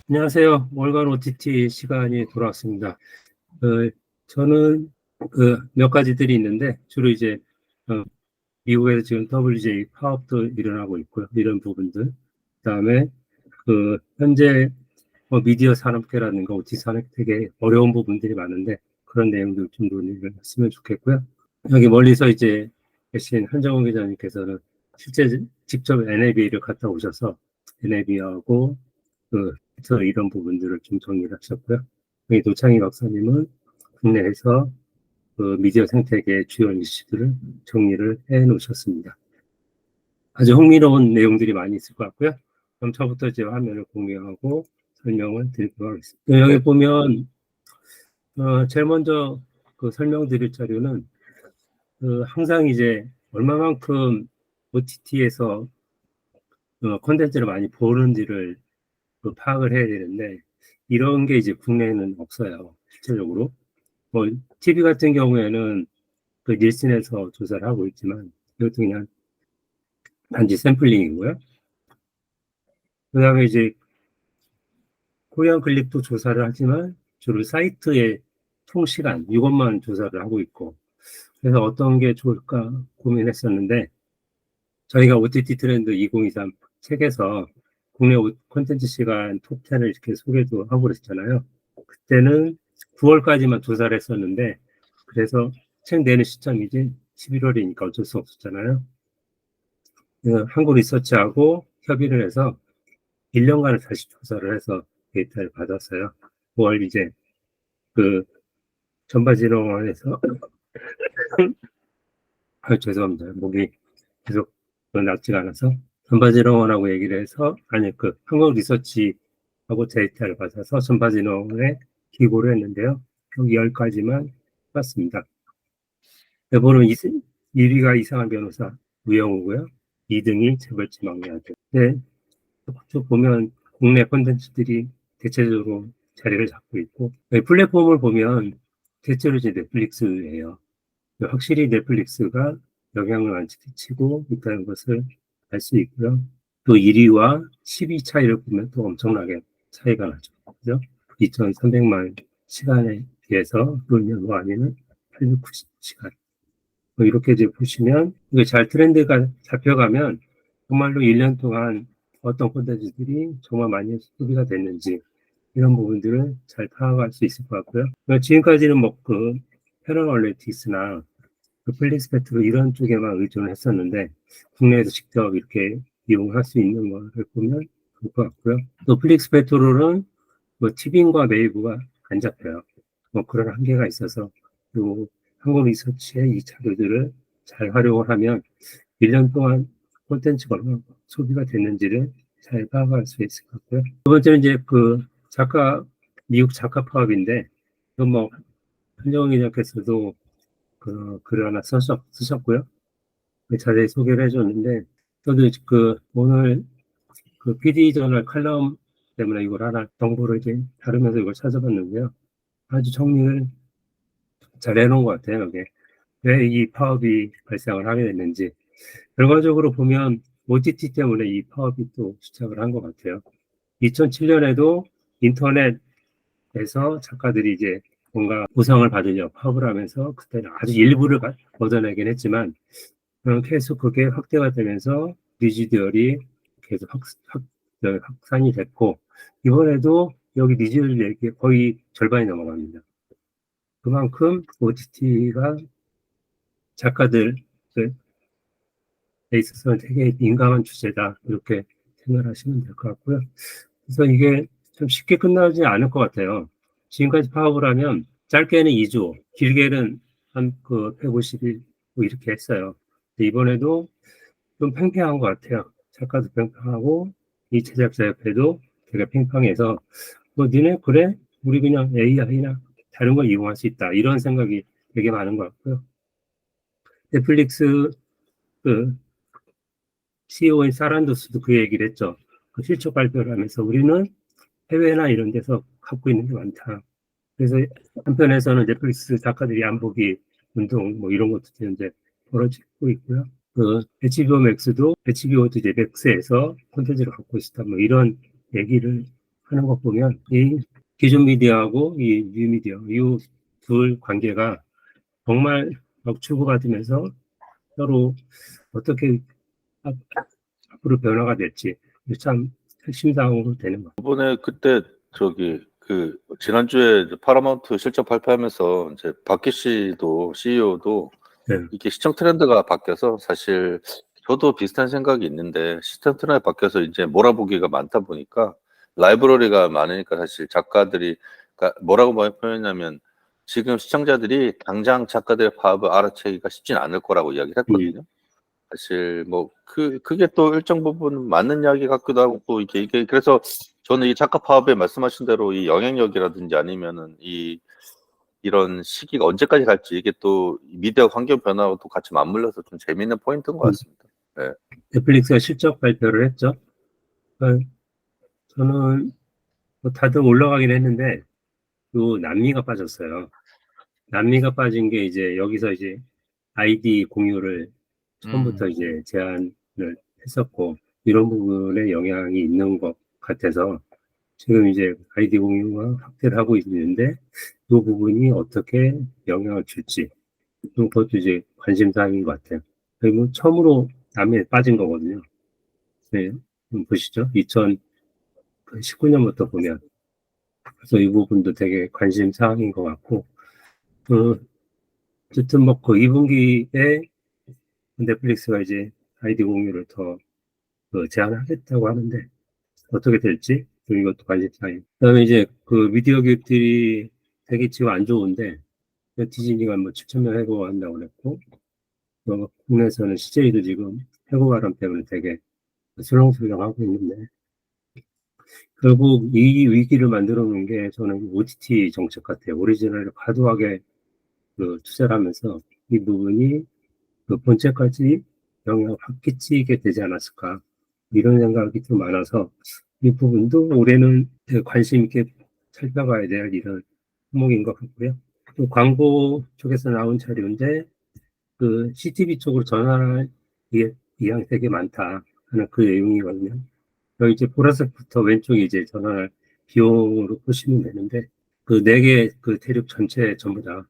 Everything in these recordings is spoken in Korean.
안녕하세요. 월간 OTT 시간이 돌아왔습니다. 어, 저는 몇 가지들이 있는데 주로 이제 어, 미국에서 지금 WJ 파업도 일어나고 있고요. 이런 부분들. 그다음에 현재 미디어 산업계라든가 OTT 산업 되게 어려운 부분들이 많은데 그런 내용들 좀 논의를 했으면 좋겠고요. 여기 멀리서 이제 계신 한정훈 기자님께서는 실제 직접 NAB를 갔다 오셔서 NAB하고 그래서 이런 부분들을 좀 정리를 하셨고요. 여기 노창희 박사님은 국내에서 미디어 생태계의 주요 이슈들을 정리를 해 놓으셨습니다. 아주 흥미로운 내용들이 많이 있을 것 같고요. 그럼 저부터 이제 화면을 공유하고 설명을 드리도록 하겠습니다. 여기 보면 제일 먼저 설명드릴 자료는 항상 이제 얼마만큼 OTT에서 콘텐츠를 많이 보는지를 파악을 해야 되는데 이런 게 이제 국내에는 없어요. 실질적으로. TV 같은 경우에는 닐슨에서 조사를 하고 있지만 이것도 그냥 단지 샘플링이고요. 그 다음에 이제 코리안 클립도 조사를 하지만 주로 사이트의 총 시간 이것만 조사를 하고 있고 그래서 어떤 게 좋을까 고민했었는데 저희가 OTT 트렌드 2023 책에서 국내 콘텐츠 시간 톱10을 이렇게 소개도 하고 그랬잖아요. 그때는 9월까지만 조사를 했었는데 그래서 책 내는 시점이지 11월이니까 어쩔 수 없었잖아요. 한국 리서치하고 협의를 해서 1년간을 다시 조사를 해서 데이터를 받았어요. 9월 이제 그 전바지론원에서 죄송합니다. 목이 계속 낫지가 않아서 전바지론원하고 얘기를 해서 아니 한국 리서치하고 데이터를 받아서 전바지론원에 기고를 했는데요. 여기 10가지만 봤습니다. 여보는 1위가 이상한 변호사 우영우고요. 2등이 재벌집 막내 아들. 네, 쭉 보면 국내 콘텐츠들이 대체적으로 자리를 잡고 있고 플랫폼을 보면 대체로 이제 넷플릭스예요. 확실히 넷플릭스가 영향을 많이 끼치고 있다는 것을 알 수 있고요. 또 1위와 10위 차이를 보면 또 엄청나게 차이가 나죠. 그죠? 2,300만 시간에 비해서 논년 완위는 890시간. 이렇게 이제 보시면 이게 잘 트렌드가 잡혀가면 정말로 1년 동안 어떤 콘텐츠들이 정말 많이 소비가 됐는지 이런 부분들을 잘 파악할 수 있을 것 같고요. 지금까지는 패널 얼레틱스나 플릭스페트로 이런 쪽에만 의존을 했었는데 국내에서 직접 이렇게 이용할 수 있는 거를 보면 좋을 것 같고요. 또 플릭스페트로는 티빙과 네이버가 안 잡혀요. 그런 한계가 있어서 또 한국 리서치의 이 자료들을 잘 활용을 하면 1년 동안 콘텐츠가 얼마나 소비가 됐는지를 잘 파악할 수 있을 것 같고요. 두 번째는 이제 미국 작가 파업인데, 이건 한정훈 기자께서도 글을 하나 쓰셨고요. 자세히 소개를 해줬는데, 저도 오늘 PD 저널 칼럼 때문에 이걸 하나 정보를 이제 다루면서 이걸 찾아봤는데요. 아주 정리를 잘 해놓은 것 같아요. 이게 왜 이 파업이 발생을 하게 됐는지. 결과적으로 보면 OTT 때문에 이 파업이 또 시작을 한 것 같아요. 2007년에도 인터넷에서 작가들이 이제 뭔가 보상을 받으려 파업을 하면서 그때는 아주 일부를 얻어내긴 했지만 계속 그게 확대가 되면서 니즈들이 계속 확산이 됐고 이번에도 여기 니즈들 얘기 거의 절반이 넘어갑니다. 그만큼 OTT가 작가들에 있어서는 되게 민감한 주제다 이렇게 생각하시면 될 것 같고요. 그래서 이게 좀 쉽게 끝나지 않을 것 같아요. 지금까지 파업을 하면 짧게는 2주, 길게는 한 150일 이렇게 했어요. 이번에도 좀 팽팽한 것 같아요. 작가도 팽팽하고 이 제작자 협회도 되게 팽팽해서 니네 그래? 우리 그냥 AI나 다른 걸 이용할 수 있다. 이런 생각이 되게 많은 것 같고요. 넷플릭스 CEO인 사란도스도 그 얘기를 했죠. 실적 발표를 하면서 우리는 해외나 이런 데서 갖고 있는 게 많다. 그래서 한편에서는 넷플릭스 작가들이 안 보기 운동 이런 것도 이제 벌어지고 있고요. HBO 맥스도 HBO도 이제 맥스에서 콘텐츠를 갖고 있다. 이런 얘기를 하는 거 보면 이 기존 미디어하고 이 뉴 미디어 이 둘 관계가 정말 막 주고받으면서 서로 어떻게 앞으로 변화가 될지 참 핵심사항으로 되는 것 같아요. 이번에 그때 그 지난주에 파라마운트 실적 발표하면서 이제 박기 씨도 CEO도 네. 이게 시청 트렌드가 바뀌어서 사실 저도 비슷한 생각이 있는데 시청 트렌드가 바뀌어서 이제 몰아보기가 많다 보니까 라이브러리가 많으니까 사실 작가들이 그러니까 뭐라고 표현하냐면 지금 시청자들이 당장 작가들의 파업을 알아채기가 쉽진 않을 거라고 이야기를 했거든요. 사실 뭐 그게 또 일정 부분 맞는 이야기 같기도 하고 또 이게 그래서 저는 이 작가 파업에 말씀하신 대로 이 영향력이라든지 아니면은 이런 시기가 언제까지 갈지 이게 또 미디어 환경 변화하고도 같이 맞물려서 좀 재미있는 포인트인 것 같습니다. 네. 넷플릭스가 실적 발표를 했죠. 저는 뭐 다들 올라가긴 했는데 또 남미가 빠졌어요. 남미가 빠진 게 이제 여기서 이제 아이디 공유를 처음부터 이제 제한을 했었고 이런 부분에 영향이 있는 것 같아서 지금 이제 아이디 공유가 확대를 하고 있는데 이 부분이 어떻게 영향을 줄지 그것도 이제 관심사항인 것 같아요. 그리고 처음으로 남미에 빠진 거거든요. 네, 보시죠. 2019년부터 보면 그래서 이 부분도 되게 관심 사항인 것 같고 어쨌든 뭐 그 2분기에 넷플릭스가 이제 아이디 공유를 더 제한하겠다고 하는데 어떻게 될지 또 이것도 관심사항이에요. 그다음에 이제 그 미디어 기업들이 되게 지금 안 좋은데 디즈니가 뭐 7천 명 해고한다고 그랬고 국내에서는 CJ도 지금 해고 바람 때문에 되게 술렁술렁하고 있는데 결국 이 위기를 만들어 놓은 게 저는 OTT 정책 같아요. 오리지널을 과도하게 투자를 하면서 이 부분이 본체까지 영향을 확 끼치게 되지 않았을까 이런 생각이 좀 많아서 이 부분도 올해는 되게 관심 있게 살펴봐야 될 이런項目인 것 같고요. 또 광고 쪽에서 나온 자료인데 그 CTV 쪽으로 전환할 이양이 되게 많다 하는 그 내용이거든요. 여기 이제 보라색부터 왼쪽이 이제 전환할 비용으로 보시면 되는데 그 네 개 그 대륙 전체 전부 다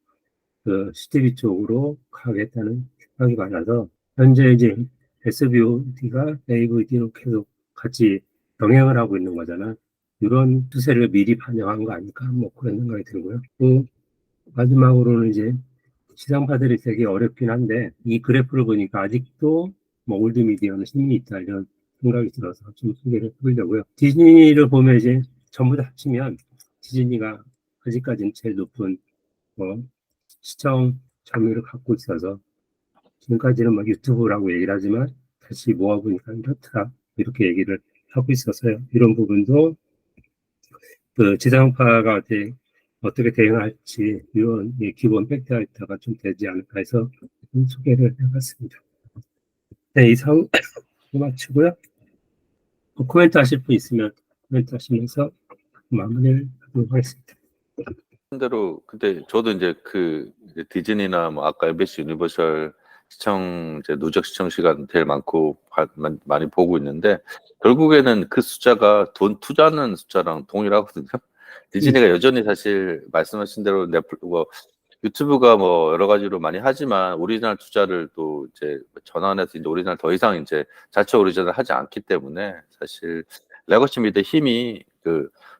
그 CTV 쪽으로 가겠다는 생각이 많아서 현재 이제 SVOD가 AVD로 계속 같이 병행을 하고 있는 거잖아. 이런 추세를 미리 반영한 거 아닐까 뭐 그런 생각이 들고요. 또 마지막으로는 이제 시장파들이 되게 어렵긴 한데 이 그래프를 보니까 아직도 뭐 올드 미디어는 힘이 있다 이런 생각이 들어서 좀 소개를 해보려고요. 디즈니를 보면 이제 전부 다 합치면 디즈니가 아직까지는 제일 높은 뭐 시청 점유율을 갖고 있어서 지금까지는 막 유튜브라고 얘기를 하지만 다시 모아보니까 이렇더라 이렇게 얘기를 하고 있어서요. 이런 부분도 그 지상파가 어떻게 대응할지 이런 기본 팩트가 좀 되지 않을까 해서 소개를 해봤습니다. 네, 이상 마치고요. 코멘트 하실 분 있으면 코멘트 하시면서 마무리를 하도록 하겠습니다. 대로 근데 저도 이제 이제 디즈니나 뭐 아까 MBC 유니버셜 시청 이제 누적 시청 시간 제일 많고 많이 보고 있는데 결국에는 그 숫자가 돈 투자하는 숫자랑 동일하거든요. 디즈니가 여전히 사실 말씀하신 대로 뭐 유튜브가 뭐 여러 가지로 많이 하지만 오리지널 투자를 또 이제 전환해서 이제 오리지널 더 이상 이제 자체 오리지널 하지 않기 때문에 사실 레거시 미디어 힘이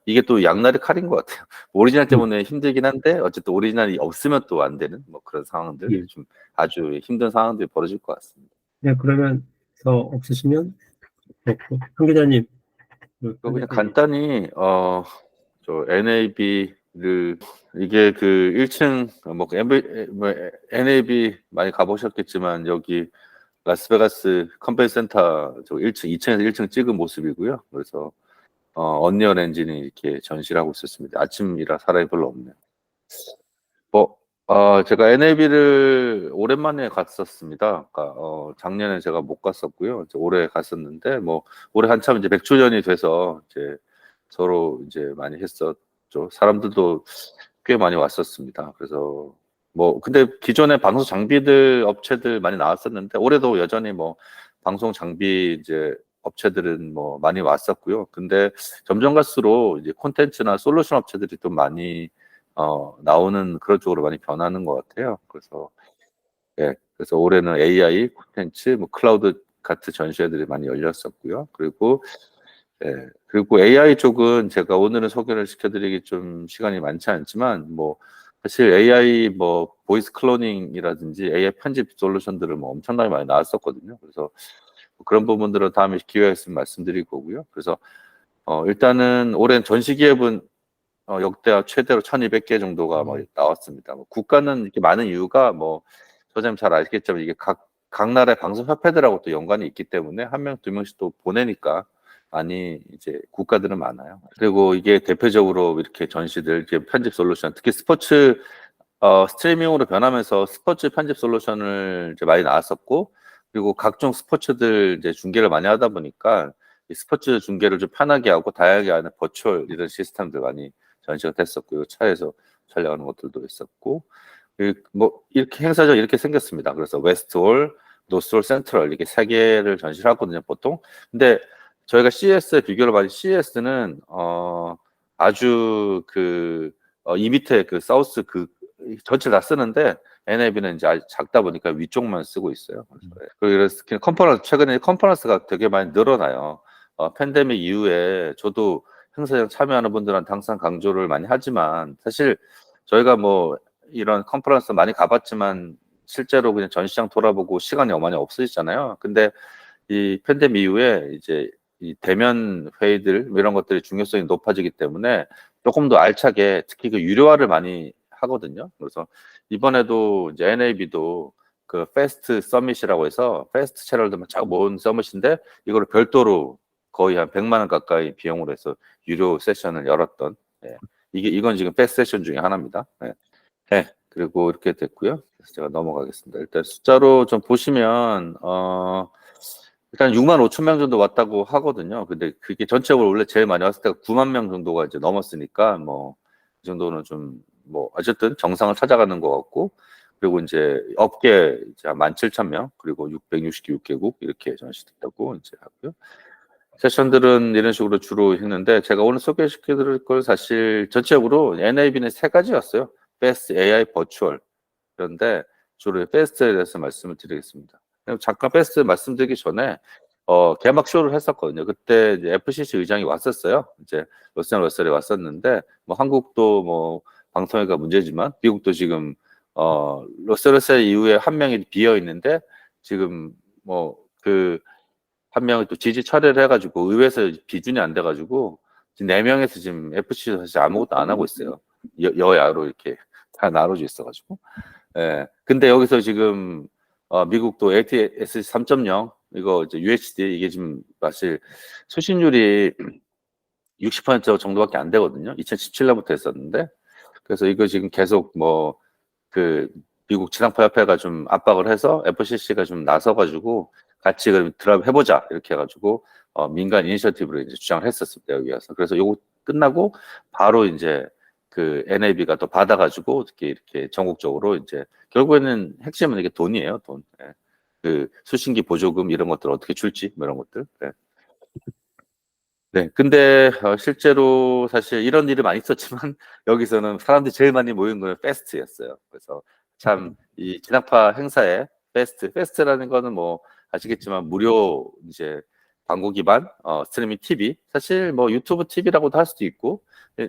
이게 또 양날의 칼인 것 같아요. 오리지널 때문에 힘들긴 한데 어쨌든 오리지널이 없으면 또 안 되는 뭐 그런 상황들 좀 아주 힘든 상황들이 벌어질 것 같습니다. 네, 그러면 더 없으시면 한 기자님 그냥 간단히 저 NAB를 이게 그 1층 뭐 NAB 많이 가보셨겠지만 여기 라스베가스 컨벤션 센터 저 1층 2층에서 1층 찍은 모습이고요. 그래서 언리얼 엔진이 이렇게 전시를 하고 있었습니다. 아침이라 사람이 별로 없네요. 뭐 제가 NAB를 오랜만에 갔었습니다. 그러니까 작년에 제가 못 갔었고요. 올해 갔었는데 뭐 올해 한참 이제 100주년이 돼서 이제 서로 이제 많이 했었죠. 사람들도 꽤 많이 왔었습니다. 그래서 뭐 근데 기존에 방송 장비들 업체들 많이 나왔었는데 올해도 여전히 뭐 방송 장비 이제 업체들은 뭐 많이 왔었고요. 근데 점점 갈수록 이제 콘텐츠나 솔루션 업체들이 또 많이 나오는 그런 쪽으로 많이 변하는 것 같아요. 그래서 예, 그래서 올해는 AI 콘텐츠, 뭐 클라우드 같은 전시회들이 많이 열렸었고요. 그리고 예, 그리고 AI 쪽은 제가 오늘은 소개를 시켜드리기 좀 시간이 많지 않지만, 뭐, 사실 AI 뭐, 보이스 클로닝이라든지 AI 편집 솔루션들을 뭐 엄청나게 많이 나왔었거든요. 그래서 그런 부분들은 다음에 기회가 있으면 말씀드릴 거고요. 그래서, 일단은 올해 전시 기획은 역대 최대로 1200개 정도가 뭐 나왔습니다. 뭐 국가는 이렇게 많은 이유가 뭐, 소장님 잘 아시겠지만 이게 각 나라의 방송협회들하고 또 연관이 있기 때문에 한 명, 두 명씩 또 보내니까 많이 이제 국가들은 많아요. 그리고 이게 대표적으로 이렇게 전시들, 이렇게 편집 솔루션, 특히 스포츠 스트리밍으로 변하면서 스포츠 편집 솔루션을 이제 많이 나왔었고, 그리고 각종 스포츠들 이제 중계를 많이 하다 보니까 이 스포츠 중계를 좀 편하게 하고 다양하게 하는 버추얼 이런 시스템들 많이 전시가 됐었고요. 차에서 촬영하는 것들도 있었고, 뭐 이렇게 행사가 이렇게 생겼습니다. 그래서 웨스트홀, 노스홀, 센트럴 이렇게 세 개를 전시를 하거든요, 보통. 근데 저희가 CES에 비교를 많이, CES는 아주 이 밑에 그 사우스 전체를 다 쓰는데 NAB는 이제 아주 작다 보니까 위쪽만 쓰고 있어요. 그래서 컨퍼런스, 최근에 컨퍼런스가 되게 많이 늘어나요. 팬데믹 이후에 저도 행사에 참여하는 분들한테 항상 강조를 많이 하지만, 사실 저희가 뭐 이런 컨퍼런스 많이 가봤지만 실제로 그냥 전시장 돌아보고 시간이 많이 없으시잖아요. 근데 이 팬데믹 이후에 이제 이 대면 회의들 뭐 이런 것들이 중요성이 높아지기 때문에 조금 더 알차게, 특히 그 유료화를 많이 하거든요. 그래서 이번에도 이제 NAB도 그 페스트 서밋이라고 해서 페스트 채널들만 쫙 모은 서밋인데, 이거를 별도로 거의 한 100만 원 가까이 비용으로 해서 유료 세션을 열었던, 예. 이건 지금 패스트 세션 중에 하나입니다. 예. 네, 그리고 이렇게 됐고요. 그래서 제가 넘어가겠습니다. 일단 숫자로 좀 보시면 일단 6만 5천 명 정도 왔다고 하거든요. 근데 그게 전체적으로 원래 제일 많이 왔을 때가 9만 명 정도가 이제 넘었으니까, 뭐 이 정도는 좀 뭐 어쨌든 정상을 찾아가는 것 같고, 그리고 이제 업계 이제 한 17,000명, 그리고 666개국 이렇게 전시됐다고 이제 하고요. 세션들은 이런 식으로 주로 했는데, 제가 오늘 소개시켜드릴 걸 사실 전체적으로 NAB는 세 가지였어요. Best AI 버추얼. 그런데 주로 페스트에 대해서 말씀을 드리겠습니다. 잠깐 페스트 말씀드리기 전에 개막 쇼를 했었거든요. 그때 이제 FCC 의장이 왔었어요. 이제 러셀에 왔었는데, 뭐 한국도 뭐 방송회가 문제지만 미국도 지금 러셀 이후에 한 명이 비어 있는데, 지금 뭐 한 명이 또 지지 철회를 해가지고 의회에서 비준이 안 돼가지고 지금 4명에서 지금 FCC 사실 아무것도 안 하고 있어요. 여야로 이렇게 다 나눠져 있어가지고. 예. 근데 여기서 지금 미국도 ATS 3.0 이거 이제 UHD 이게 지금 사실 수신율이 60% 정도밖에 안 되거든요. 2017년부터 했었는데, 그래서 이거 지금 계속 뭐 미국 지상파 협회가 좀 압박을 해서 FCC가 좀 나서가지고 같이 그럼 드랍 해보자 이렇게 해가지고 민간 이니셔티브로 이제 주장을 했었습니다, 여기 와서. 그래서 요거 끝나고 바로 이제 NAB가 또 받아가지고 이렇게 전국적으로 이제 결국에는 핵심은 이게 돈이에요, 돈. 예. 수신기 보조금 이런 것들 어떻게 줄지 뭐 이런 것들. 예. 네, 근데 실제로 사실 이런 일이 많이 있었지만 여기서는 사람들이 제일 많이 모인 건 페스트였어요. 그래서 참 이 지상파 행사에 페스트라는 거는 뭐 아시겠지만 무료 이제 광고 기반 스트리밍 TV, 사실 뭐 유튜브 TV라고도 할 수도 있고,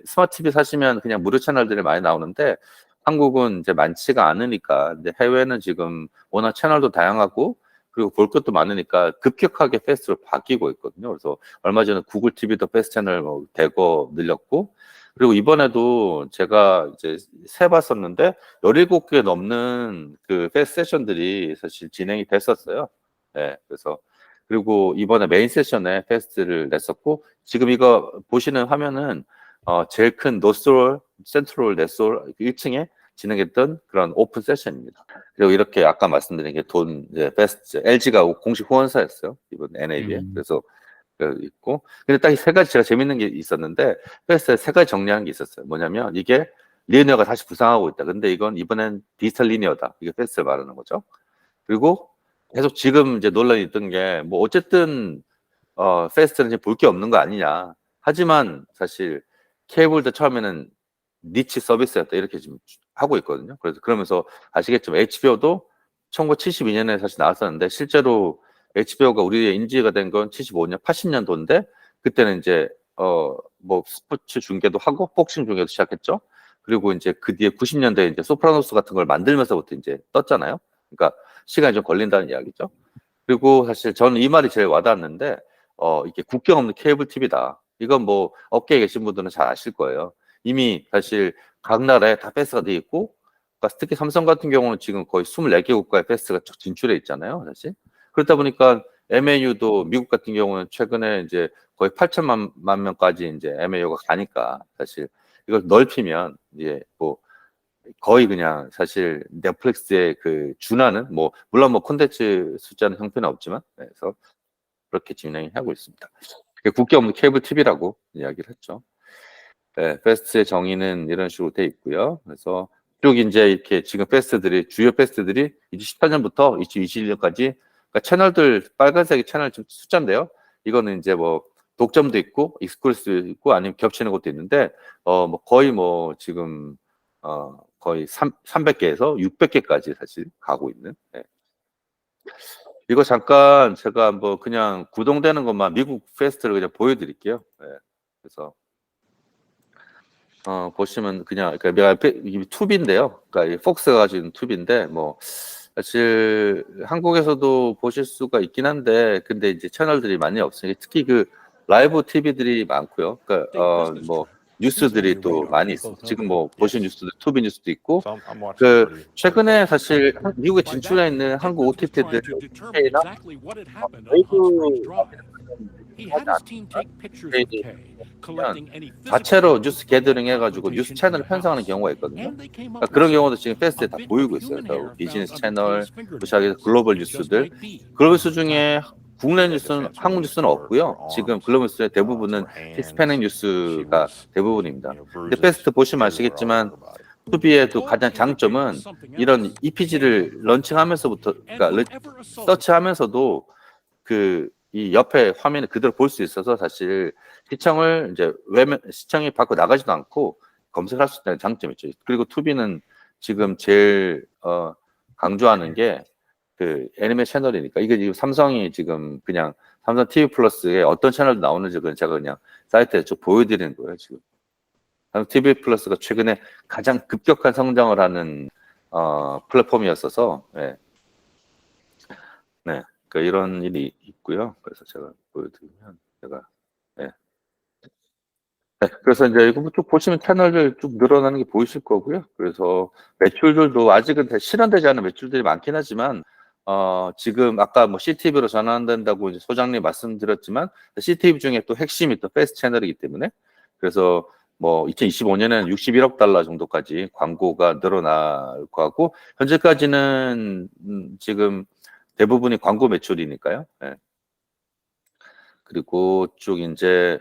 스마트 TV 사시면 그냥 무료 채널들이 많이 나오는데, 한국은 이제 많지가 않으니까, 근데 해외는 지금 워낙 채널도 다양하고 그리고 볼 것도 많으니까 급격하게 패스트로 바뀌고 있거든요. 그래서 얼마 전에 구글 TV도 패스트 채널 뭐 대거 늘렸고, 그리고 이번에도 제가 이제 세봤었는데 17개 넘는 패스트 세션들이 사실 진행이 됐었어요. 네, 그래서 그리고 이번에 메인 세션에 패스트를 냈었고, 지금 이거 보시는 화면은 제일 큰 노스홀, 센트럴, 네스홀 1층에 진행했던 그런 오픈 세션입니다. 그리고 이렇게 아까 말씀드린 게 이제 베스트, LG가 공식 후원사였어요, 이번 NAB에. 그래서 있고, 근데 딱 이 세 가지 제가 재밌는 게 있었는데, 베스트에 세 가지 정리한 게 있었어요. 뭐냐면 이게 리니어가 다시 부상하고 있다. 근데 이건 이번엔 디지털 리니어다. 이게 베스트를 말하는 거죠. 그리고 계속 지금 이제 논란이 있던 게, 뭐 어쨌든 페스트는 볼 게 없는 거 아니냐. 하지만 사실 케이블도 처음에는 니치 서비스였다 이렇게 지금 하고 있거든요. 그래서 그러면서 아시겠지만 HBO도 1972년에 사실 나왔었는데 실제로 HBO가 우리의 인지가 된 건 75년, 80년도인데 그때는 이제 뭐 스포츠 중계도 하고 복싱 중계도 시작했죠. 그리고 이제 그 뒤에 90년대에 이제 소프라노스 같은 걸 만들면서부터 이제 떴잖아요. 그러니까 시간이 좀 걸린다는 이야기죠. 그리고 사실 저는 이 말이 제일 와닿았는데 이게 국경 없는 케이블 TV다. 이건 뭐 업계에 계신 분들은 잘 아실 거예요. 이미 사실 각 나라에 다 패스가 돼 있고, 그러니까 특히 삼성 같은 경우는 지금 거의 24개 국가에 패스가 쭉 진출해 있잖아요, 사실. 그렇다 보니까 MAU도 미국 같은 경우는 최근에 이제 거의 8천만 명까지 이제 MAU가 가니까 사실 이걸 넓히면 이제 뭐 거의 그냥 사실 넷플릭스에 그 준하는 뭐 물론 뭐 콘텐츠 숫자는 형편은 없지만 그래서 그렇게 진행하고 있습니다. 국경 없는 케이블 TV라고 이야기를 했죠. 네, 패스트의 정의는 이런 식으로 돼 있고요. 그래서 쭉 이제 이렇게 지금 패스트들이 주요 패스트들이 2014년부터 2021년까지 그러니까 채널들 빨간색이 채널 숫자인데요. 이거는 이제 뭐 독점도 있고 익스클루시브도 있고 아니면 겹치는 것도 있는데 뭐 거의 뭐 지금 거의 300개에서 600개까지 사실 가고 있는. 네. 이거 잠깐 제가 뭐 그냥 구동되는 것만 미국 페스트를 그냥 보여드릴게요. 네. 그래서 보시면 그냥 그러니까 이게 투비인데요. 그러니까 이 폭스가 가지고 투비인데 뭐 사실 한국에서도 보실 수가 있긴 한데 근데 이제 채널들이 많이 없으니까 특히 그 라이브 TV들이 많고요. 그러니까 뭐 뉴스들이 또 많이 있어. 지금 뭐 보신 뉴스도 투비 뉴스도 있고 그 최근에 사실 미국에 진출해 있는 한국 OTT들 K나 웨이브 자체로 뉴스 게더링 해가지고 뉴스 채널을 편성하는 경우가 있거든요. 그러니까 그런 경우도 지금 패스트에 다 보이고 있어요. 비즈니스 채널, 무시하게 글로벌 뉴스들. 글로벌 뉴스 중에 국내 뉴스는 한국 뉴스는 없고요. 지금 글로벌 뉴스의 대부분은 히스패닉 뉴스가 대부분입니다. 근데 패스트 보시면 아시겠지만 투비의 또 가장 장점은 이런 EPG를 런칭하면서부터 그러니까 서치하면서도 이 옆에 화면을 그대로 볼 수 있어서 사실 시청을 이제 시청이 밖으로 나가지도 않고 검색할 수 있다는 장점이 있죠. 그리고 투비는 지금 제일 강조하는 게 그 애니메 채널이니까 이게 지금 삼성이 지금 그냥 삼성 TV 플러스에 어떤 채널도 나오는지 그건 제가 그냥 사이트에 쭉 보여드리는 거예요 지금. 삼성 TV 플러스가 최근에 가장 급격한 성장을 하는 플랫폼이었어서 네. 네. 그러니까 이런 일이 있고요. 그래서 제가 보여드리면 제가 네. 네. 그래서 이제 이거 쭉 보시면 채널들 쭉 늘어나는 게 보이실 거고요. 그래서 매출들도 아직은 실현되지 않은 매출들이 많긴 하지만 지금 아까 뭐 CTV로 전환된다고 이제 소장님 말씀드렸지만 CTV 중에 또 핵심이 또 패스트 채널이기 때문에 그래서 뭐 2025년에는 61억 달러 정도까지 광고가 늘어날 거고 현재까지는 지금 대부분이 광고 매출이니까요. 네. 그리고 쭉 이제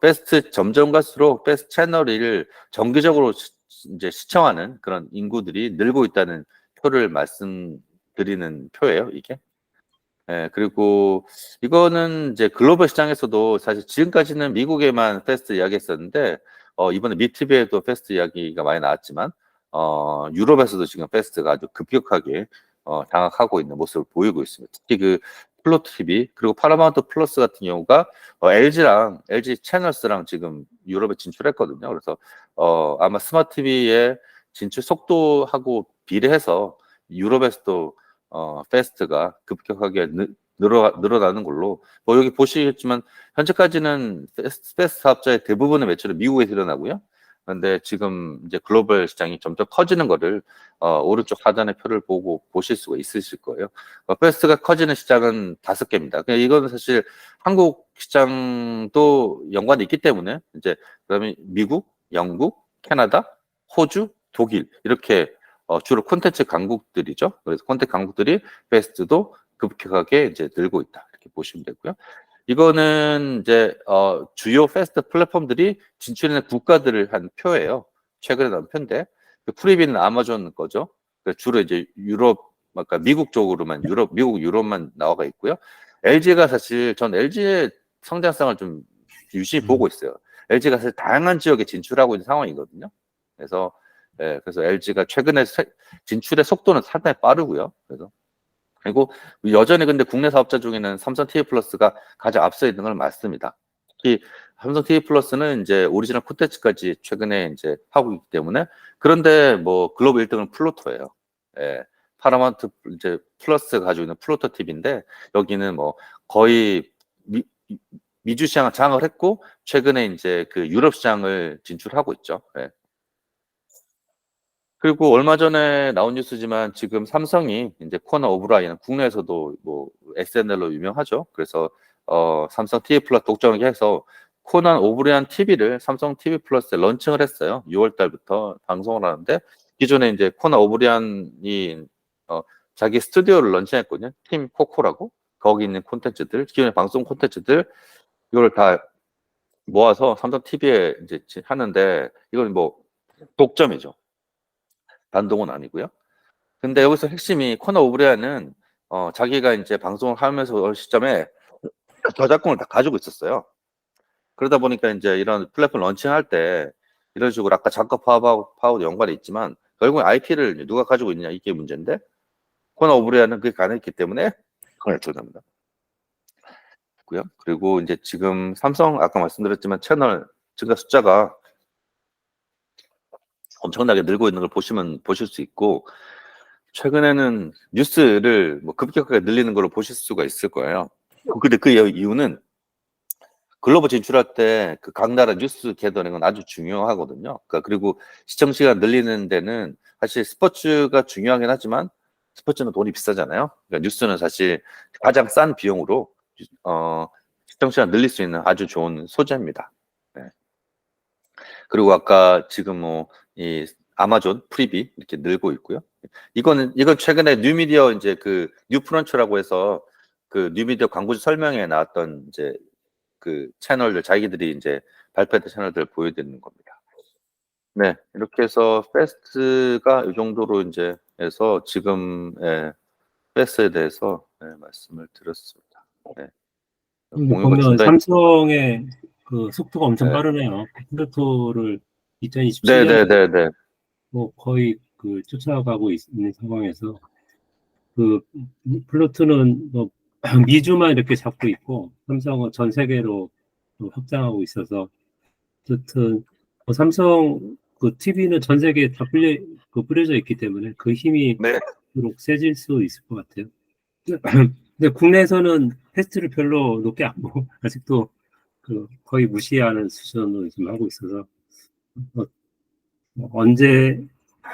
패스트 점점 갈수록 패스트 채널을 정기적으로 이제 시청하는 그런 인구들이 늘고 있다는 표를 말씀드리는 표예요, 이게. 예, 그리고 이거는 이제 글로벌 시장에서도 사실 지금까지는 미국에만 패스트 이야기했었는데 이번에 미티비에도 패스트 이야기가 많이 나왔지만 유럽에서도 지금 패스트가 아주 급격하게 장악하고 있는 모습을 보이고 있습니다. 특히 그 플로 TV 그리고 파라마운트 플러스 같은 경우가 LG랑 LG 채널스랑 지금 유럽에 진출했거든요. 그래서 아마 스마트 TV의 진출 속도하고 비례해서 유럽에서도 패스트가 급격하게 늘어나는 걸로 뭐 여기 보시겠지만 현재까지는 패스트 사업자의 대부분의 매출은 미국에서 일어나고요. 그런데 지금 이제 글로벌 시장이 점점 커지는 거를 오른쪽 하단의 표를 보고 보실 수가 있으실 거예요. 패스트가 커지는 시장은 5개입니다. 그냥 이거는 사실 한국 시장도 연관이 있기 때문에 이제 그다음에 미국, 영국, 캐나다, 호주, 독일 이렇게 주로 콘텐츠 강국들이죠. 그래서 콘텐츠 강국들이 패스트도 급격하게 이제 늘고 있다 이렇게 보시면 되고요. 이거는 이제 주요 패스트 플랫폼들이 진출하는 국가들을 한 표예요. 최근에 나온 표인데 그 프리비는 아마존 거죠. 주로 이제 유럽, 그러니까 미국 쪽으로만 미국 유럽만 나와가 있고요. LG가 사실 전 LG의 성장성을 좀 유심히 보고 있어요. LG가 사실 다양한 지역에 진출하고 있는 상황이거든요. 그래서 그래서 LG가 최근에 진출의 속도는 상당히 빠르고요. 그리고 여전히 근데 국내 사업자 중에는 삼성 TV 플러스가 가장 앞서 있는 건 맞습니다. 특히 삼성 TV 플러스는 이제 오리지널 콘텐츠까지 최근에 이제 하고 있기 때문에. 그런데 뭐 글로벌 1등은 플루토예요. 파라마운트 이제 플러스 가지고 있는 플루토 TV인데 여기는 뭐 거의 미주 시장을 장악을 했고 최근에 이제 그 유럽 시장을 진출하고 있죠. 그리고 얼마 전에 나온 뉴스지만 지금 삼성이 이제 코난 오브라이언 국내에서도 뭐 SNL로 유명하죠. 그래서 삼성 TV 플러스 독점을 해서 코난 오브라이언 TV를 삼성 TV 플러스에 런칭을 했어요. 6월 달부터 방송을 하는데 기존에 이제 코난 오브라이언이 자기 스튜디오를 런칭했거든요. 팀 코코라고. 거기 있는 콘텐츠들, 기존의 방송 콘텐츠들 이걸 다 모아서 삼성 TV에 이제 하는데 이건 뭐 독점이죠. 반동은 아니고요. 근데 여기서 핵심이 코난 오브라이언은 자기가 이제 방송을 하면서 어느 시점에 저작권을 다 가지고 있었어요. 그러다 보니까 이제 이런 플랫폼 런칭할 때 이런 식으로 아까 작가 파업하고 연관이 있지만 결국에 IP를 누가 가지고 있느냐 이게 문제인데 코난 오브라이언은 그게 가능했기 때문에 그걸 조작합니다. 그리고 이제 지금 삼성 아까 말씀드렸지만 채널 증가 숫자가 엄청나게 늘고 있는 걸 보실 수 있고 최근에는 뉴스를 뭐 급격하게 늘리는 걸로 보실 수가 있을 거예요. 근데 그 이유는 글로벌 진출할 때 그 각 나라 뉴스 개도는 건 아주 중요하거든요. 그러니까 그리고 시청 시간 늘리는 데는 사실 스포츠가 중요하긴 하지만 스포츠는 돈이 비싸잖아요. 그러니까 뉴스는 사실 가장 싼 비용으로 시청 시간 늘릴 수 있는 아주 좋은 소재입니다. 그리고 아까 지금 뭐 이 아마존 프리비 이렇게 늘고 있고요. 이건 최근에 뉴미디어 이제 그 뉴프런처라고 해서 그 뉴미디어 광고주 설명에 나왔던 이제 그 채널들 자기들이 이제 발표했던 채널들 보여드리는 겁니다. 네, 이렇게 해서 패스트가 이 정도로 이제 해서 지금 패스트에 대해서 말씀을 드렸습니다. 공유가 보면 중단이 삼성의 그 속도가 엄청 네. 빠르네요. 플루토를 2027년 네네네네. 뭐 거의 그 쫓아가고 있는 상황에서 그 플루토는 뭐 미주만 이렇게 잡고 있고 삼성은 전 세계로 또 확장하고 있어서 어쨌든 뭐 삼성 그 TV는 전 세계에 다 뿌려져 있기 때문에 그 힘이 네. 계속 세질 수 있을 것 같아요. 근데 국내에서는 패스트를 별로 높게 안 보고 아직도 그 거의 무시하는 수준으로 지금 하고 있어서 언제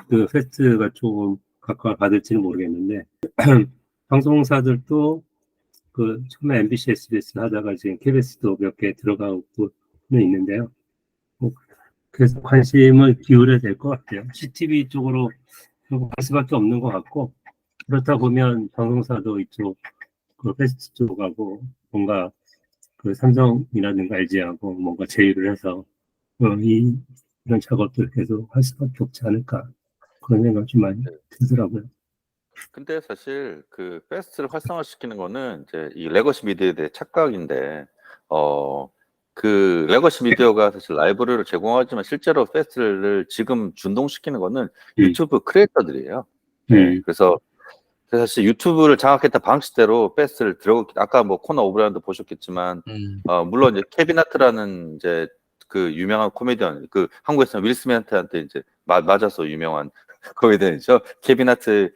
그 패스트가 조금 각광을 받을지는 모르겠는데 방송사들도 그 처음에 MBC, SBS 하다가 지금 KBS도 몇 개 들어가고는 있는데요. 그래서 관심을 기울여야 될 것 같아요. CTV 쪽으로 갈 수밖에 없는 것 같고 그렇다 보면 방송사도 이쪽 그 패스트 쪽하고 뭔가 그 삼성이라든가 LG하고 뭔가 제휴를 해서 이런 작업들을 계속 할 수밖에 없지 않을까 그런 생각이 좀 많이 들더라고요. 근데 사실 그 패스트를 활성화시키는 거는 이제 이 레거시 미디어에 대해 착각인데 그 레거시 미디어가 사실 라이브러리를 제공하지만 실제로 패스트를 지금 준동시키는 거는 유튜브 크리에이터들이에요. 그래서 사실 유튜브를 장악했던 방식대로 패스트를 들어오기 아까 뭐 코너 오브라이언도 보셨겠지만 물론 이제 케빈 하트라는 이제 그 유명한 코미디언 그 한국에서는 윌 스미스한테 이제 맞아서 유명한 코미디언이죠. 케빈 하트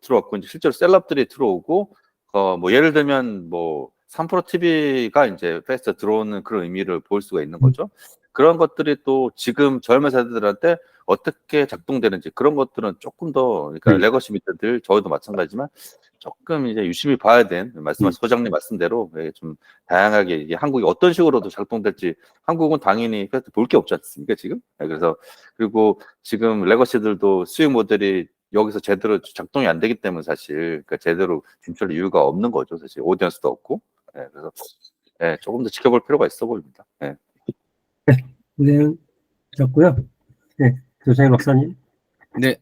들어왔고 이제 실제로 셀럽들이 들어오고 뭐 예를 들면 뭐 3프로 TV가 이제 패스트 들어오는 그런 의미를 볼 수가 있는 거죠. 그런 것들이 또 지금 젊은 세대들한테 어떻게 작동되는지 그런 것들은 조금 더 그러니까 레거시 미디어들 저희도 마찬가지지만 조금 이제 유심히 봐야 된 말씀하신 소장님 말씀대로 좀 다양하게 이게 한국이 어떤 식으로도 작동될지 한국은 당연히 패스트 볼 게 없지 않습니까 지금? 그래서 그리고 지금 레거시들도 수익 모델이 여기서 제대로 작동이 안 되기 때문에 사실 그러니까 제대로 진출 이유가 없는 거죠 사실 오디언스도 없고 그래서 조금 더 지켜볼 필요가 있어 보입니다. 고생하셨고요. 네, 조상희 박사님. 네.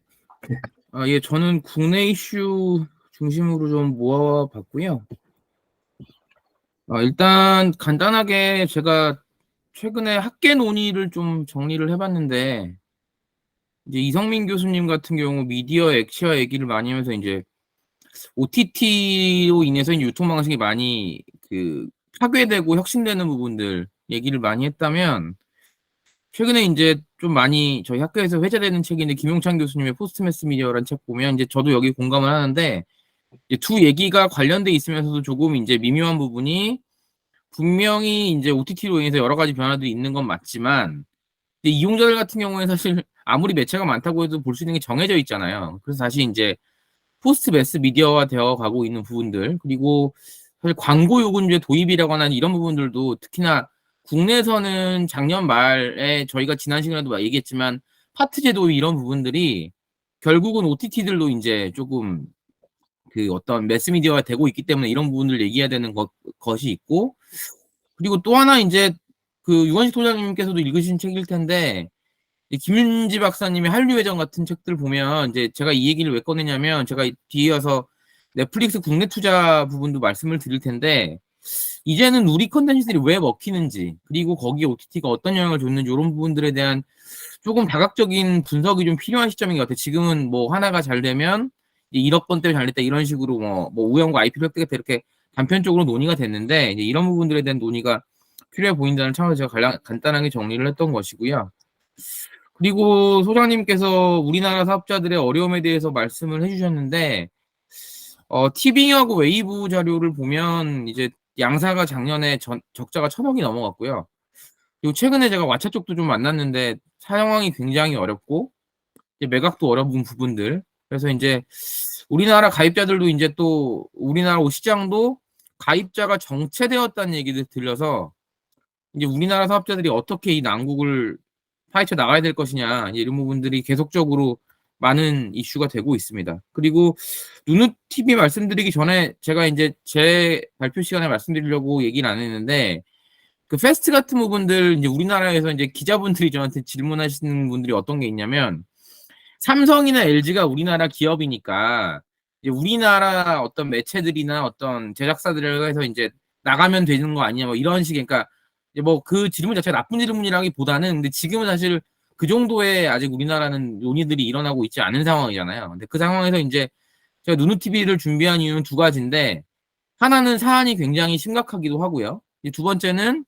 예, 저는 국내 이슈 중심으로 좀 모아봤고요. 일단 간단하게 제가 최근에 학계 논의를 좀 정리를 해봤는데, 이제 이성민 교수님 같은 경우 미디어 액체화 얘기를 많이 하면서 이제 OTT로 인해서 이제 유통 방식이 많이 파괴되고 혁신되는 부분들 얘기를 많이 했다면, 최근에 이제 좀 많이 저희 학교에서 회자되는 책인데 김용찬 교수님의 포스트 매스 미디어라는 책 보면 이제 저도 여기 공감을 하는데, 이제 두 얘기가 관련돼 있으면서도 조금 이제 미묘한 부분이, 분명히 이제 OTT로 인해서 여러 가지 변화들이 있는 건 맞지만, 근데 이용자들 같은 경우에 사실 아무리 매체가 많다고 해도 볼 수 있는 게 정해져 있잖아요. 그래서 다시 이제 포스트 매스 미디어화 되어 가고 있는 부분들, 그리고 사실 광고 요금제 도입이라거나 이런 부분들도 특히나 국내에서는 작년 말에 저희가 지난 시간에도 얘기했지만 파트제 도입 이런 부분들이 결국은 OTT들로 이제 조금 어떤 매스미디어가 되고 있기 때문에 이런 부분들 얘기해야 되는 것이 있고, 그리고 또 하나 이제 유건식 소장님께서도 읽으신 책일 텐데, 김윤지 박사님의 한류회전 같은 책들 보면 이제 제가 이 얘기를 왜 꺼내냐면, 제가 뒤에 와서 넷플릭스 국내 투자 부분도 말씀을 드릴 텐데, 이제는 우리 컨텐츠들이 왜 먹히는지, 그리고 거기에 OTT가 어떤 영향을 줬는지 이런 부분들에 대한 조금 다각적인 분석이 좀 필요한 시점인 것 같아요. 지금은 뭐 하나가 잘 되면 1억 번 때문에 잘 됐다 이런 식으로 뭐 우연과 IP 획득이 이렇게 단편적으로 논의가 됐는데, 이제 이런 부분들에 대한 논의가 필요해 보인다는 차원에서 제가 간단하게 정리를 했던 것이고요. 그리고 소장님께서 우리나라 사업자들의 어려움에 대해서 말씀을 해주셨는데, 티빙하고 웨이브 자료를 보면 이제 양사가 작년에 적자가 1,000억이 넘어갔고요. 그리고 최근에 제가 왓챠 쪽도 좀 만났는데 상황이 굉장히 어렵고 이제 매각도 어려운 부분들. 그래서 이제 우리나라 가입자들도 이제 또 우리나라 시장도 가입자가 정체되었다는 얘기를 들려서 이제 우리나라 사업자들이 어떻게 이 난국을 파헤쳐 나가야 될 것이냐, 이런 부분들이 계속적으로 많은 이슈가 되고 있습니다. 그리고 누누 TV 말씀드리기 전에 제가 이제 제 발표 시간에 말씀드리려고 얘기를 안 했는데, 페스트 같은 부분들 이제 우리나라에서 이제 기자분들이 저한테 질문하시는 분들이 어떤 게 있냐면, 삼성이나 LG가 우리나라 기업이니까 이제 우리나라 어떤 매체들이나 어떤 제작사들을 해서 이제 나가면 되는 거 아니냐, 뭐 이런 식의, 그러니까 이제 뭐 그 질문 자체가 나쁜 질문이라기보다는, 근데 지금은 사실 그 정도의 아직 우리나라는 논의들이 일어나고 있지 않은 상황이잖아요. 근데 그 상황에서 이제 제가 누누 TV를 준비한 이유는 두 가지인데, 하나는 사안이 굉장히 심각하기도 하고요. 두 번째는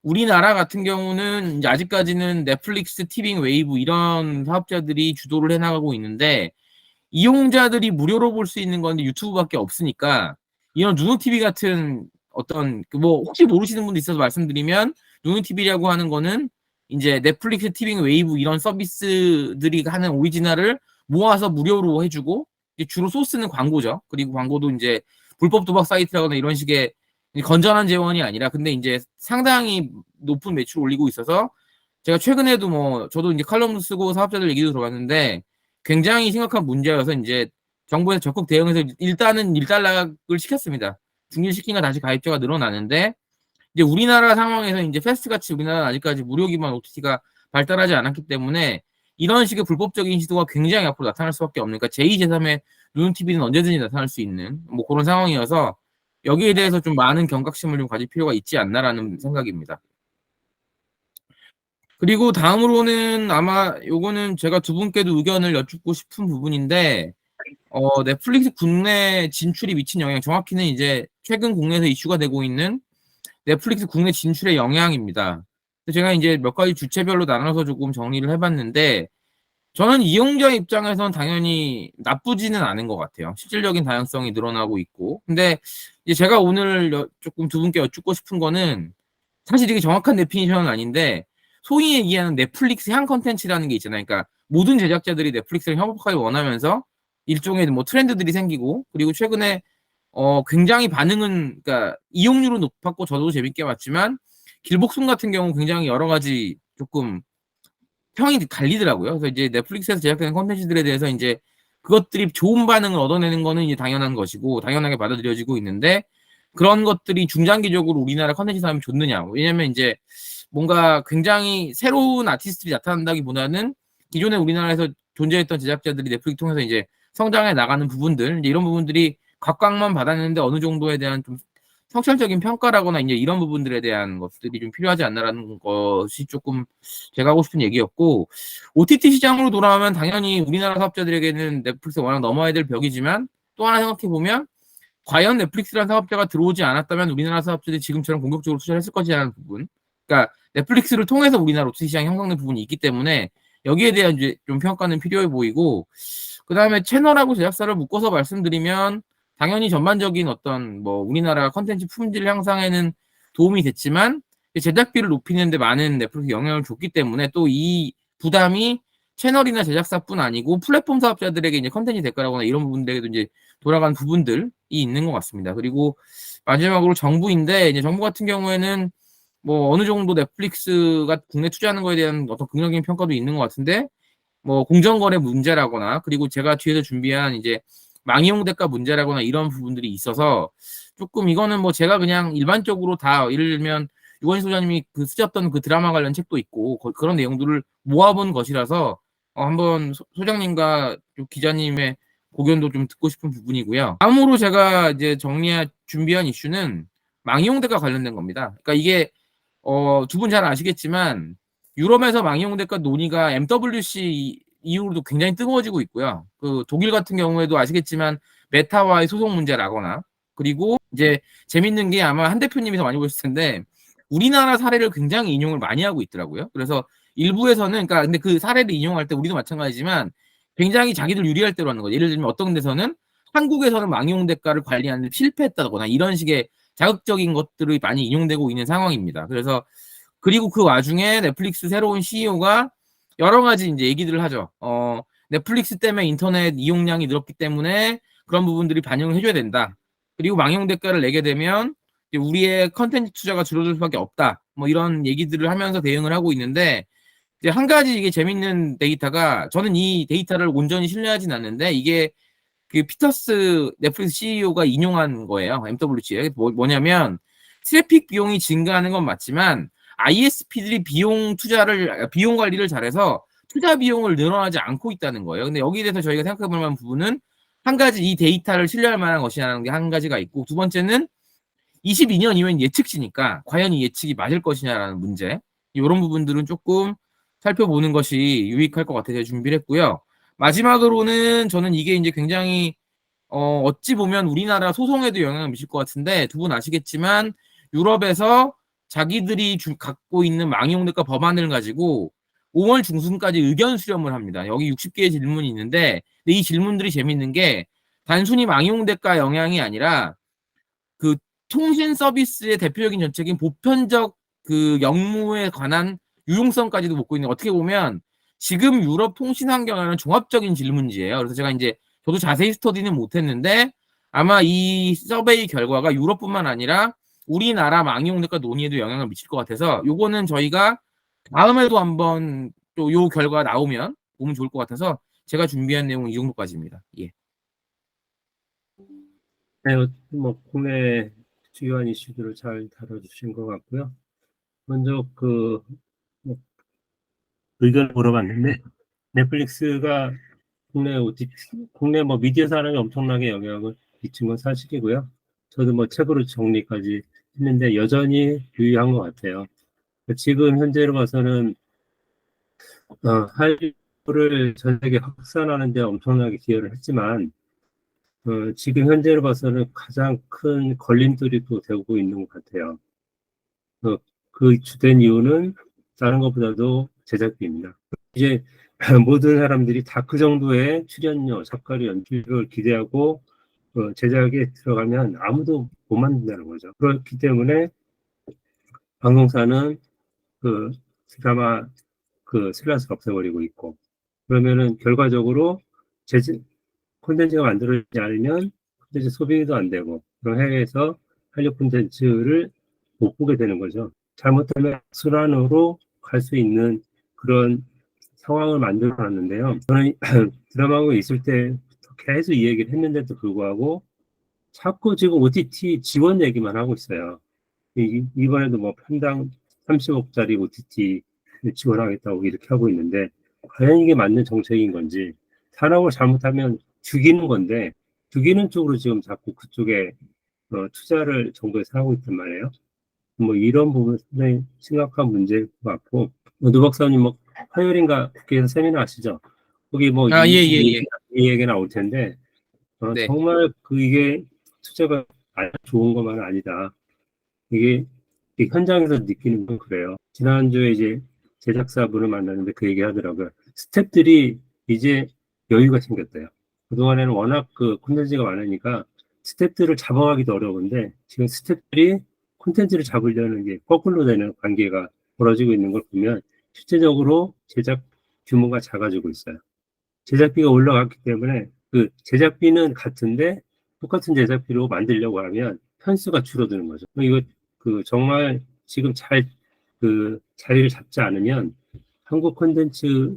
우리나라 같은 경우는 이제 아직까지는 넷플릭스, 티빙, 웨이브 이런 사업자들이 주도를 해나가고 있는데, 이용자들이 무료로 볼 수 있는 건데 유튜브밖에 없으니까, 이런 누누 TV 같은 어떤 뭐 혹시 모르시는 분도 있어서 말씀드리면, 누누 TV라고 하는 거는 이제 넷플릭스, 티빙, 웨이브 이런 서비스들이 하는 오리지널을 모아서 무료로 해주고, 이제 주로 소스는 광고죠. 그리고 광고도 이제 불법 도박 사이트라거나 이런 식의 건전한 재원이 아니라, 근데 이제 상당히 높은 매출을 올리고 있어서, 제가 최근에도 뭐 저도 이제 칼럼 쓰고 사업자들 얘기도 들어봤는데 굉장히 심각한 문제여서 이제 정부에서 적극 대응해서 일단은 일단락을 시켰습니다. 중지시키니까 다시 가입자가 늘어나는데, 이제 우리나라 상황에서 이제 패스트같이 우리나라는 아직까지 무료 기반 OTT가 발달하지 않았기 때문에 이런 식의 불법적인 시도가 굉장히 앞으로 나타날 수밖에 없는, 그러니까 제2, 제3의 누누 TV는 언제든지 나타날 수 있는 뭐 그런 상황이어서, 여기에 대해서 좀 많은 경각심을 좀 가질 필요가 있지 않나라는 생각입니다. 그리고 다음으로는 아마 요거는 제가 두 분께도 의견을 여쭙고 싶은 부분인데, 넷플릭스 국내 진출이 미친 영향, 정확히는 이제 최근 국내에서 이슈가 되고 있는 넷플릭스 국내 진출의 영향입니다. 제가 이제 몇 가지 주체별로 나눠서 조금 정리를 해봤는데, 저는 이용자 입장에서는 당연히 나쁘지는 않은 것 같아요. 실질적인 다양성이 늘어나고 있고. 근데 이제 제가 오늘 조금 두 분께 여쭙고 싶은 거는, 사실 이게 정확한 데피니션은 아닌데, 소위 얘기하는 넷플릭스 향 컨텐츠라는 게 있잖아요. 그러니까 모든 제작자들이 넷플릭스를 협업하기 원하면서 일종의 뭐 트렌드들이 생기고, 그리고 최근에 굉장히 반응은, 그러니까 이용률은 높았고 저도 재밌게 봤지만, 길복숭 같은 경우 굉장히 여러 가지 조금 평이 갈리더라고요. 그래서 이제 넷플릭스에서 제작되는 콘텐츠들에 대해서 이제 그것들이 좋은 반응을 얻어내는 거는 이제 당연한 것이고 당연하게 받아들여지고 있는데, 그런 것들이 중장기적으로 우리나라 콘텐츠 사람이 좋느냐. 왜냐면 이제 뭔가 굉장히 새로운 아티스트들이 나타난다기보다는 기존에 우리나라에서 존재했던 제작자들이 넷플릭스 통해서 이제 성장해 나가는 부분들, 이제 이런 부분들이 각광만 받았는데 어느 정도에 대한 좀 성찰적인 평가라거나 이제 이런 부분들에 대한 것들이 좀 필요하지 않나라는 것이 조금 제가 하고 싶은 얘기였고, OTT 시장으로 돌아오면 당연히 우리나라 사업자들에게는 넷플릭스 워낙 넘어야 될 벽이지만, 또 하나 생각해 보면 과연 넷플릭스라는 사업자가 들어오지 않았다면 우리나라 사업자들이 지금처럼 공격적으로 투자를 했을 것이라는 부분, 그러니까 넷플릭스를 통해서 우리나라 OTT 시장이 형성된 부분이 있기 때문에 여기에 대한 이제 좀 평가는 필요해 보이고, 그 다음에 채널하고 제작사를 묶어서 말씀드리면 당연히 전반적인 어떤 뭐 우리나라 컨텐츠 품질 향상에는 도움이 됐지만 제작비를 높이는데 많은 넷플릭스 영향을 줬기 때문에 또 이 부담이 채널이나 제작사뿐 아니고 플랫폼 사업자들에게 이제 컨텐츠 대가라거나 이런 부분들에도 이제 돌아간 부분들이 있는 것 같습니다. 그리고 마지막으로 정부인데, 이제 정부 같은 경우에는 뭐 어느 정도 넷플릭스가 국내 투자하는 거에 대한 어떤 긍정적인 평가도 있는 것 같은데, 뭐 공정거래 문제라거나 그리고 제가 뒤에서 준비한 이제 망이용 대가 문제라거나 이런 부분들이 있어서 조금 이거는 뭐 제가 그냥 일반적으로 다 예를 들면 유건희 소장님이 그 쓰셨던 그 드라마 관련 책도 있고 그런 내용들을 모아본 것이라서 한번 소장님과 기자님의 고견도 좀 듣고 싶은 부분이고요. 다음으로 제가 이제 준비한 이슈는 망이용 대가 관련된 겁니다. 그러니까 이게 두 분 잘 아시겠지만 유럽에서 망이용 대가 논의가 MWC 이후로도 굉장히 뜨거워지고 있고요. 그 독일 같은 경우에도 아시겠지만 메타와의 소송 문제라거나, 그리고 이제 재밌는 게 아마 한 대표님이 더 많이 보셨을 텐데 우리나라 사례를 굉장히 인용을 많이 하고 있더라고요. 그래서 일부에서는, 그러니까 근데 그 사례를 인용할 때 우리도 마찬가지지만 굉장히 자기들 유리할 대로 하는 거죠. 예를 들면 어떤 데서는 한국에서는 망이용 대가를 관리하는 데 실패했다거나 이런 식의 자극적인 것들이 많이 인용되고 있는 상황입니다. 그래서 그리고 그 와중에 넷플릭스 새로운 CEO가 여러 가지 이제 얘기들을 하죠. 넷플릭스 때문에 인터넷 이용량이 늘었기 때문에 그런 부분들이 반영을 해줘야 된다. 그리고 망용 대가를 내게 되면 이제 우리의 컨텐츠 투자가 줄어들 수밖에 없다. 뭐 이런 얘기들을 하면서 대응을 하고 있는데, 이제 한 가지 이게 재밌는 데이터가, 저는 이 데이터를 온전히 신뢰하진 않는데 이게 그 피터스 넷플릭스 CEO가 인용한 거예요. MWC에 뭐냐면 트래픽 비용이 증가하는 건 맞지만 ISP들이 비용 관리를 잘해서 투자 비용을 늘어나지 않고 있다는 거예요. 근데 여기에 대해서 저희가 생각해 볼 만한 부분은, 한 가지 이 데이터를 신뢰할 만한 것이라는 게 한 가지가 있고, 두 번째는 22년 이후엔 예측치니까 과연 이 예측이 맞을 것이냐라는 문제, 이런 부분들은 조금 살펴보는 것이 유익할 것 같아서 준비를 했고요. 마지막으로는 저는 이게 이제 굉장히 어찌 보면 우리나라 소송에도 영향을 미칠 것 같은데, 두 분 아시겠지만 유럽에서 자기들이 갖고 있는 망이용 대가 법안을 가지고 5월 중순까지 의견 수렴을 합니다. 여기 60개의 질문이 있는데, 근데 이 질문들이 재밌는 게 단순히 망이용 대가 영향이 아니라 그 통신 서비스의 대표적인 정책인 보편적 그 영무에 관한 유용성까지도 묻고 있는, 어떻게 보면 지금 유럽 통신 환경에는 종합적인 질문지예요. 그래서 제가 이제 저도 자세히 스터디는 못했는데 아마 이 서베이 결과가 유럽뿐만 아니라 우리나라 망이용 대가 논의에도 영향을 미칠 것 같아서, 요거는 저희가 다음에도 한번 또 요 결과 나오면 보면 좋을 것 같아서 제가 준비한 내용은 이 정도까지입니다. 예. 네, 뭐 국내 주요한 이슈들을 잘 다뤄주신 것 같고요. 먼저 뭐 의견을 물어봤는데, 넷플릭스가 국내 뭐 미디어 산업에 엄청나게 영향을 미친 건 사실이고요. 저도 뭐 책으로 정리까지 했는데 여전히 유의한 것 같아요. 지금 현재로 봐서는 한류를 전 세계 확산하는 데 엄청나게 기여를 했지만, 지금 현재로 봐서는 가장 큰 걸림돌이 또 되고 있는 것 같아요. 그 주된 이유는 다른 것보다도 제작비입니다. 이제 모든 사람들이 다 그 정도의 출연료, 작가료, 연출을 기대하고 제작에 들어가면 아무도 못 만든다는 거죠. 그렇기 때문에 방송사는 그 드라마 슬롯을 없애버리고 있고, 그러면은 결과적으로 콘텐츠가 만들어지지 않으면 콘텐츠 소비도 안 되고, 그런 해외에서 한류 콘텐츠를 못 보게 되는 거죠. 잘못하면 순환으로 갈 수 있는 그런 상황을 만들어 놨는데요. 저는 드라마하고 있을 때 계속 이 얘기를 했는데도 불구하고 자꾸 지금 OTT 지원 얘기만 하고 있어요. 이번에도 뭐 편당 30억짜리 OTT 지원하겠다고 이렇게 하고 있는데, 과연 이게 맞는 정책인 건지, 산업을 잘못하면 죽이는 건데 죽이는 쪽으로 지금 자꾸 그쪽에 투자를 정부에서 하고 있단 말이에요. 뭐 이런 부분 상당히 심각한 문제일 것 같고, 노 박사님 뭐 화요일인가 국회에서 세미나 하시죠? 거기 뭐 아, 예, 예, 예. 이 얘기 나올 텐데 네. 정말 이게 투자가 아주 좋은 것만 아니다. 이게 현장에서 느끼는 건 그래요. 지난주에 이제 제작사분을 만났는데 그 얘기 하더라고요. 스태프들이 이제 여유가 생겼대요. 그동안에는 워낙 그 콘텐츠가 많으니까 스태프들을 잡아가기도 어려운데 지금 스태프들이 콘텐츠를 잡으려는 게 거꾸로 되는 관계가 벌어지고 있는 걸 보면 실제적으로 제작 규모가 작아지고 있어요. 제작비가 올라갔기 때문에 그 제작비는 같은데 똑같은 제작비로 만들려고 하면 편수가 줄어드는 거죠. 이거 그 정말 지금 잘 그 자리를 잡지 않으면 한국 콘텐츠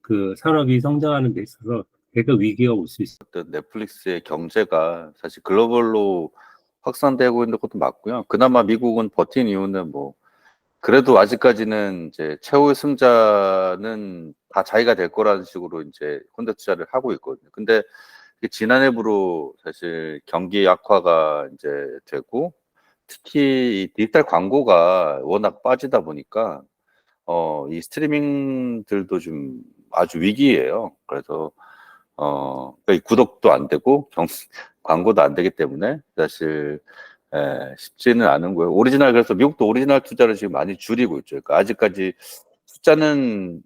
그 산업이 성장하는 데 있어서 대거 위기가 올 수 있어요. 어떤 넷플릭스의 경제가 사실 글로벌로 확산되고 있는 것도 맞고요. 그나마 미국은 버틴 이유는 뭐 그래도 아직까지는 이제 최후의 승자는 다 자기가 될 거라는 식으로 이제 콘텐츠 투자를 하고 있거든요. 근데 지난해부로 사실 경기 악화가 이제 되고 특히 이 디지털 광고가 워낙 빠지다 보니까 이 스트리밍들도 좀 아주 위기예요. 그래서 그러니까 구독도 안 되고 광고도 안 되기 때문에 사실 쉽지는 않은 거예요. 오리지널 그래서 미국도 오리지널 투자를 지금 많이 줄이고 있죠. 그러니까 아직까지 숫자는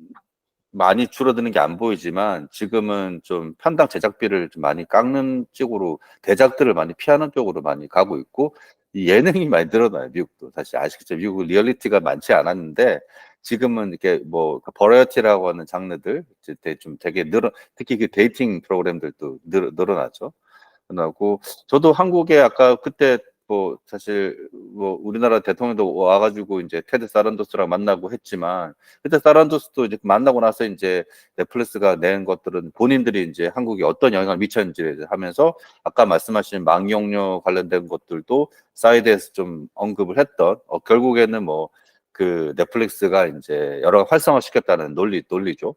많이 줄어드는 게 안 보이지만 지금은 좀 편당 제작비를 좀 많이 깎는 쪽으로 대작들을 많이 피하는 쪽으로 많이 가고 있고 이 예능이 많이 늘어나요. 미국도 사실 아시겠죠. 미국은 리얼리티가 많지 않았는데 지금은 이렇게 뭐 버라이어티라고 하는 장르들 이제 좀 되게 특히 그 데이팅 프로그램들도 늘어나죠. 늘어나고 저도 한국에 아까 그때 뭐 사실 뭐 우리나라 대통령도 와가지고 이제 테드 사란도스랑 만나고 했지만 그때 사란도스도 이제 만나고 나서 이제 넷플릭스가 낸 것들은 본인들이 이제 한국에 어떤 영향을 미쳤는지 하면서 아까 말씀하신 망이용료 관련된 것들도 사이드에서 좀 언급을 했던 결국에는 뭐 그 넷플릭스가 이제 여러 활성화 시켰다는 논리죠.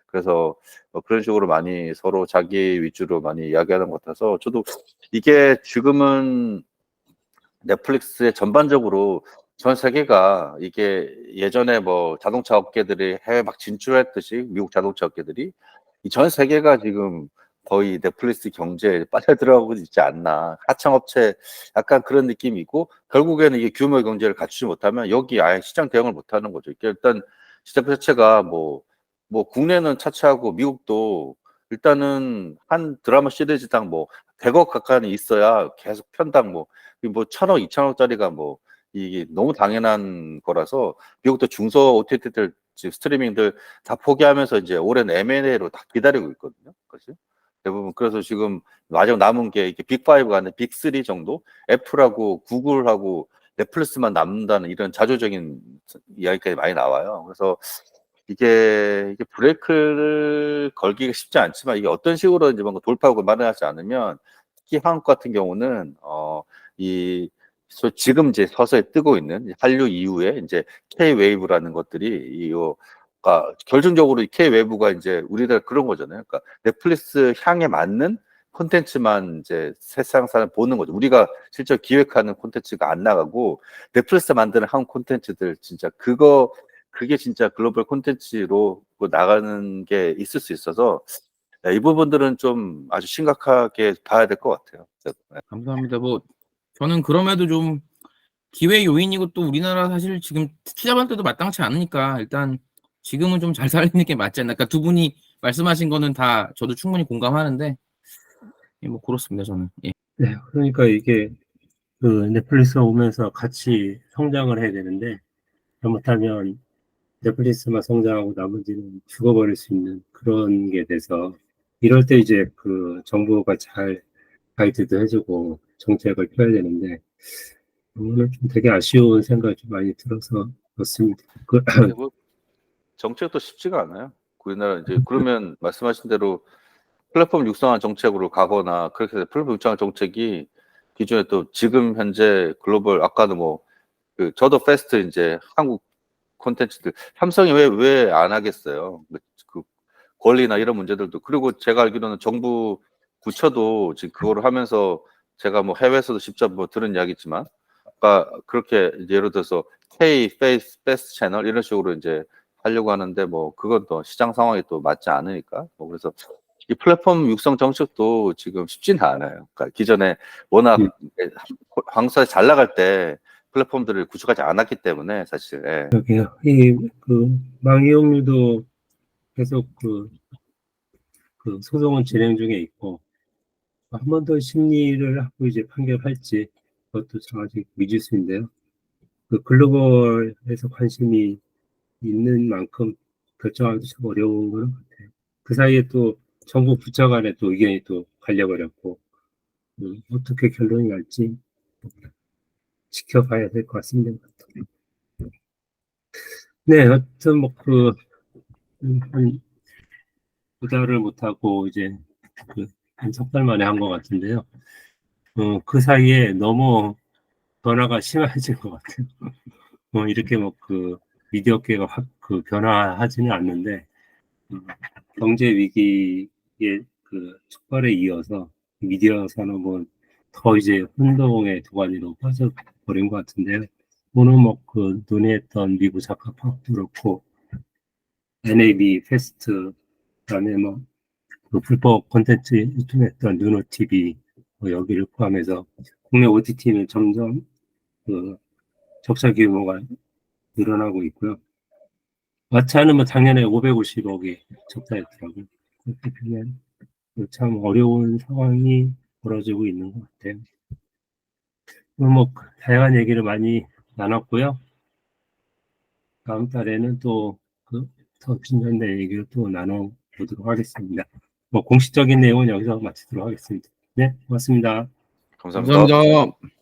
그래서 뭐 그런 식으로 많이 서로 자기 위주로 많이 이야기하는 것 같아서 저도 이게 지금은 넷플릭스의 전반적으로 전 세계가 이게 예전에 뭐 자동차 업계들이 해외 막 진출했듯이 미국 자동차 업계들이 이 전 세계가 지금 거의 넷플릭스 경제에 빠져들어가고 있지 않나. 하청업체 약간 그런 느낌이고 결국에는 이게 규모의 경제를 갖추지 못하면 여기 아예 시장 대응을 못하는 거죠. 이게 일단 시장 자체가 뭐 국내는 차치하고 미국도 일단은 한 드라마 시리즈당 뭐 100억 가까이 있어야 계속 편당 뭐 1000억, 2000억짜리가 뭐 이게 너무 당연한 거라서 미국도 중소 OTT들 스트리밍들 다 포기하면서 이제 올해는 M&A로 다 기다리고 있거든요. 그렇지? 대부분 그래서 지금 마지막 남은 게 이게 빅5가 아니라 빅3 정도 애플하고 구글하고 넷플릭스만 남는다는 이런 자조적인 이야기까지 많이 나와요. 그래서 이게 브레이크를 걸기가 쉽지 않지만 이게 어떤 식으로 이제 뭔가 돌파구를 마련하지 않으면 특히 한국 같은 경우는 지금 이제 서서히 뜨고 있는 한류 이후에 이제 K-웨이브라는 것들이 결정적으로 이 K-웨이브가 이제 우리나라 그런 거잖아요. 그러니까 넷플릭스 향에 맞는 콘텐츠만 이제 세상 사람 보는 거죠. 우리가 실제 기획하는 콘텐츠가 안 나가고 넷플릭스 만드는 한국 콘텐츠들 진짜 그게 진짜 글로벌 콘텐츠로 나가는 게 있을 수 있어서 이 부분들은 좀 아주 심각하게 봐야 될 것 같아요. 감사합니다. 뭐 저는 그럼에도 좀 기회 요인이고 또 우리나라 사실 지금 투자반 때도 마땅치 않으니까 일단 지금은 좀 잘 살리는 게 맞지 않나. 그러니까 두 분이 말씀하신 거는 다 저도 충분히 공감하는데 뭐 그렇습니다. 저는. 예. 네, 그러니까 이게 그 넷플릭스가 오면서 같이 성장을 해야 되는데 잘못하면 넷플릭스만 성장하고 나머지는 죽어버릴 수 있는 그런 게 돼서 이럴 때 이제 그 정부가 잘 가이드도 해주고 정책을 펴야 되는데 오늘 좀 되게 아쉬운 생각이 좀 많이 들어서 그렇습니다. 뭐 정책도 쉽지가 않아요. 우리나라 이제 그러면 말씀하신 대로 플랫폼 육성한 정책으로 가거나 그렇게 플랫폼 육성한 정책이 기존에 또 지금 현재 글로벌 아까도 뭐 그 저도 페스트 이제 한국 콘텐츠들 삼성이 왜 안 하겠어요. 그 권리나 이런 문제들도 그리고 제가 알기로는 정부 부처도 지금 그거를 하면서 제가 뭐 해외에서도 직접 뭐 들은 이야기지만, 그러니까 그렇게 이제 예를 들어서 K 페이스 베스트 채널 이런 식으로 이제 하려고 하는데 뭐 그건 또 시장 상황이 또 맞지 않으니까 뭐 그래서 이 플랫폼 육성 정책도 지금 쉽지는 않아요. 그러니까 기존에 워낙 황사에 잘 나갈 때 플랫폼들을 구축하지 않았기 때문에 사실 예. 여기요. 그 망이용률도 계속 그 소송은 진행 중에 있고 한 번 더 심리를 하고 이제 판결할지 그것도 참 아직 미지수인데요. 그 글로벌에서 관심이 있는 만큼 결정하기도 참 어려운 것 같아요. 그 사이에 또 정부 부처 간에 또 의견이 또 갈려버렸고 어떻게 결론이 날지 지켜봐야 될 것 같습니다. 네, 하여튼 한 두 달을 못하고 이제 한 석 달 만에 한 것 같은데요. 그 사이에 너무 변화가 심해진 것 같아요. 이렇게 미디어계가 확 변화하지는 않는데, 경제 위기의 그 촉발에 이어서 미디어 산업은 더 이제 혼동의 도가니로 빠져버린 것 같은데요. 오늘 논의했던 미국 작가 파업도 그렇고, NAB 페스트, 그다음에 그 불법 콘텐츠 유통했던 누노TV, 여기를 포함해서 국내 OTT는 점점 적자 규모가 늘어나고 있고요. 마차는 작년에 550억이 적자였더라고요. 그렇게 보면 참 어려운 상황이 벌어지고 있는 것 같아요. 다양한 얘기를 많이 나눴고요. 다음 달에는 또 더 진전된 얘기를 또 나눠보도록 하겠습니다. 공식적인 내용은 여기서 마치도록 하겠습니다. 네, 고맙습니다. 감사합니다. 감사합니다.